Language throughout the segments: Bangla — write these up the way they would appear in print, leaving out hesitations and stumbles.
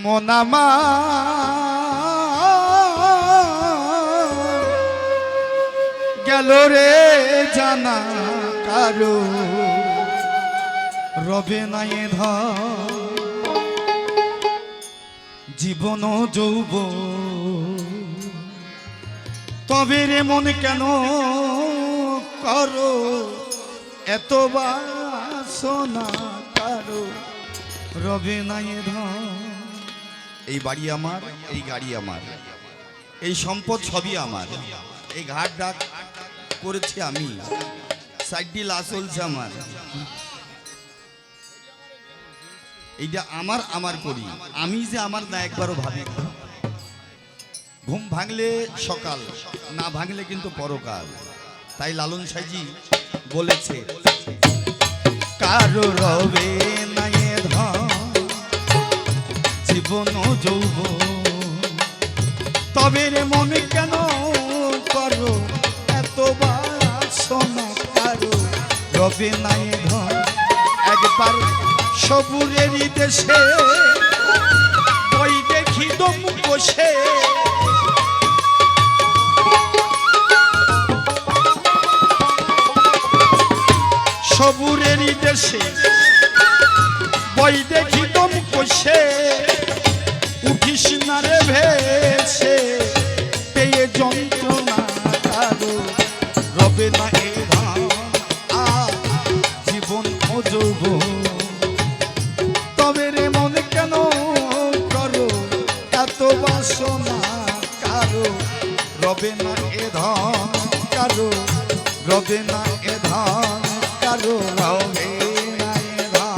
মনামা গেল রে জানা কারো রবে নাই ধর জীবন যৌব তবে রে মন কেন করো এত বাসনা কারো রবে নাই ধর। এই বাড়ি আমার, এই গাড়ি আমার, এই সম্পদ সবই আমার, এই ঘাট ডাক করেছি আমি, সাইডটি লাশ চলছে আমার, এইটা আমার আমার করি আমি যে আমার না একবারও ভাবি। ঘুম ভাঙলে সকাল, না ভাঙলে কিন্তু পরকাল। তাই লালন সাইজি বলেছে কারো রবে নাই ধন জীবন যৌব তবে রে মন কেন করো এত বাসনা কারো রবে নাই ধন। একবার সবুরেরই দেশে ওই দেখি দম বসে সবুরেরই দেশে বই দেখি দম বসে উঠিস না রে ভেসে পেয়ে যন্ত্রণা কারো রবে না এ ধন জীবন অযৌব তবে রে মন কেন করো এত বাসনা কারো রবে না এ ধন কারো রবে না এ ধন কারো রবে না এ ধন।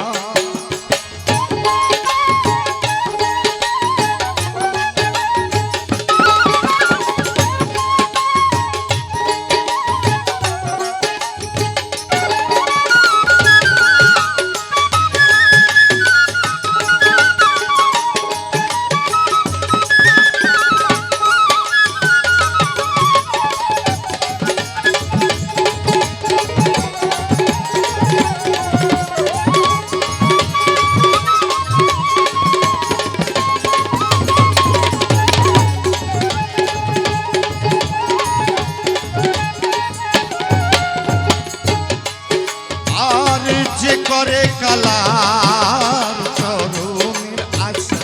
করে কালার চরণের আশা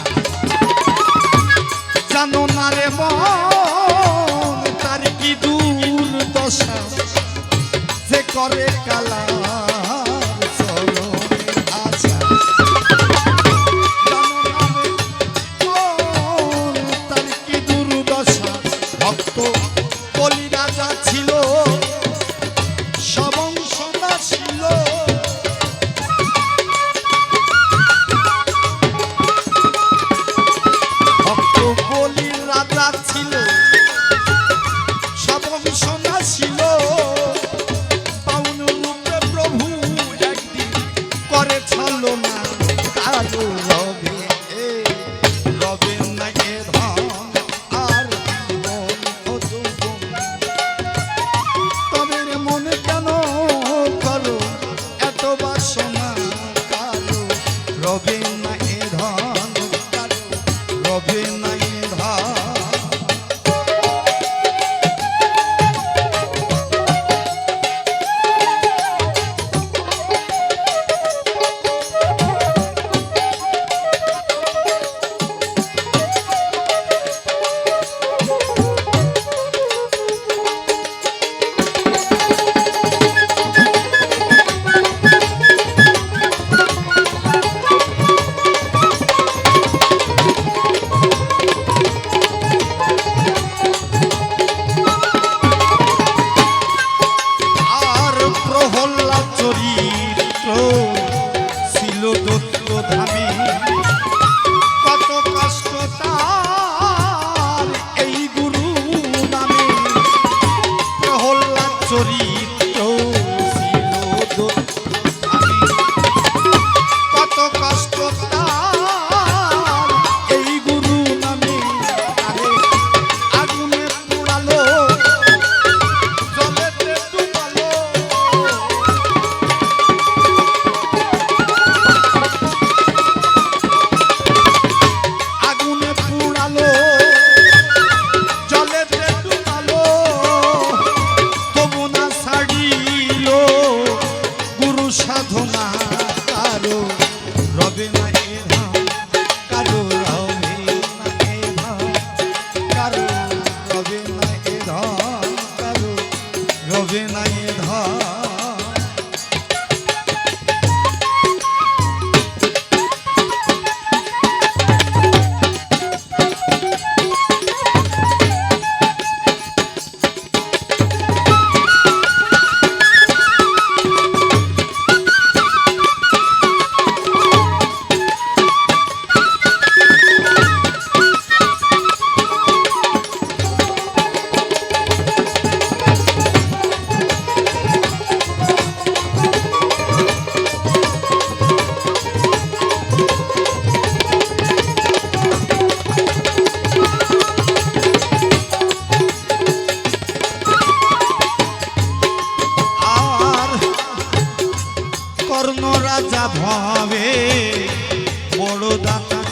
জানো না রে মন তার কি দুর্দশা যে করে কালার চরণের আশা জানো না রে মন তার কি দুর্দশা। ভক্ত কলি রাজা ছিল সবংশনা ছিল ছিল সবংশনা ছিল পাউন রূপে প্রভু একদিন করে ছলো না কারো রবে রবে না এ ধন আর জীবন অযৌব তবে রে মন কেন করো এত বাসনা কারো রবে না এ ধন কারো রবে না এ ধন।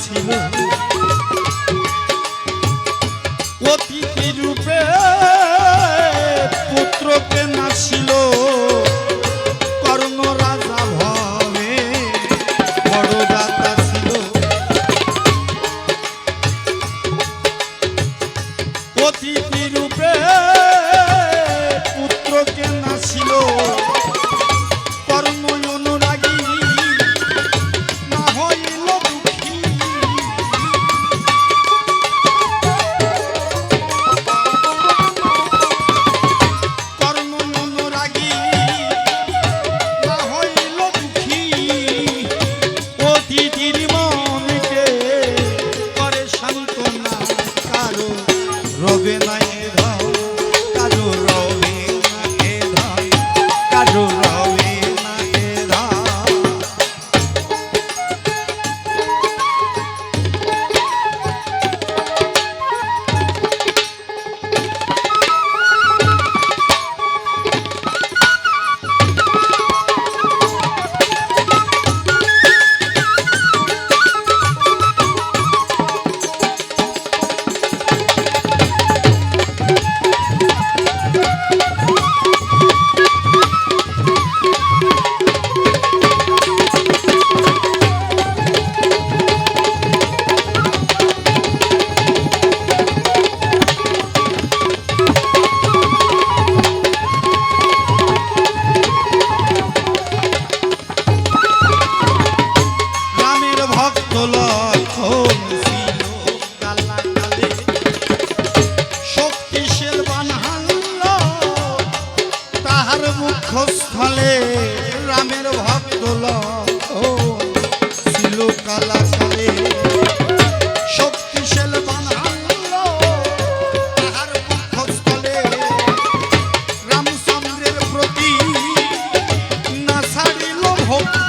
ছিল অতিথি রূপে পুত্রকে নাছিল কর্ণ রাজা ভাবে বড় দাতা ছিল অতিথি রূপে পুত্রকে নাছিল কর্ণ অনুরাগী না হইল দুঃখী কর্ণ অনুরাগী না হইল দুঃখী অতিথির মনকে করে সান্ত্বনা কারো রবে না এ ধন কারো রবে না এ ধন কারো রবে না এ ধন ভক্ত লক্ষণ ছিল কালাকালে শক্তিশীল বানহাল্য তাহার মুখস্থলে রামের ভক্ত লক্ষণ ছিল কালাকালে শক্তিশীল বানহাল্য তাহার মুখস্থলে রামচন্দ্রের প্রতি না ছাড়িল ভক্তি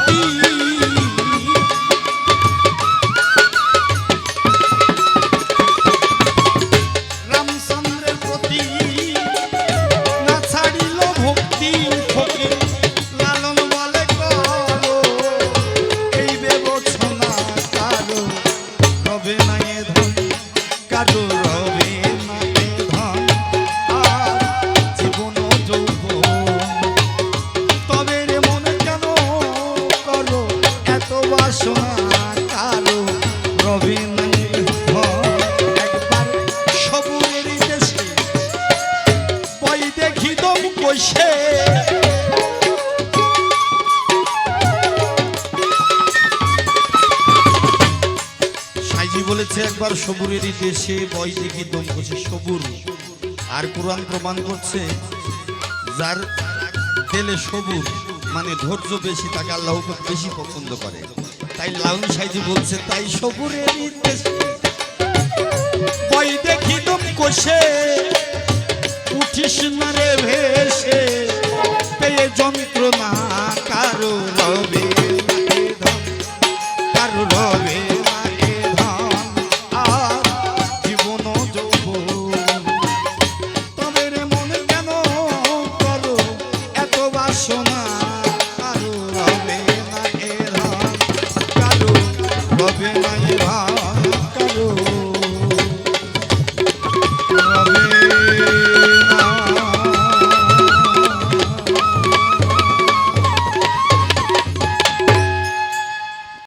বলেছে একবার সবুরেরই দেশে বই দেখি দম করছে সবুর আর কোরআন প্রমাণ করছে যার দিলে সবুর মানে ধৈর্য বেশি তাকে আল্লাহ বেশি পছন্দ করে তাই লাউন সাইজি বলছে তাই সবুরেরই দেশে বই দেখি দম করছে উঠিস না রে ভেসে পেয়ে যন্ত্রণা কারো রবে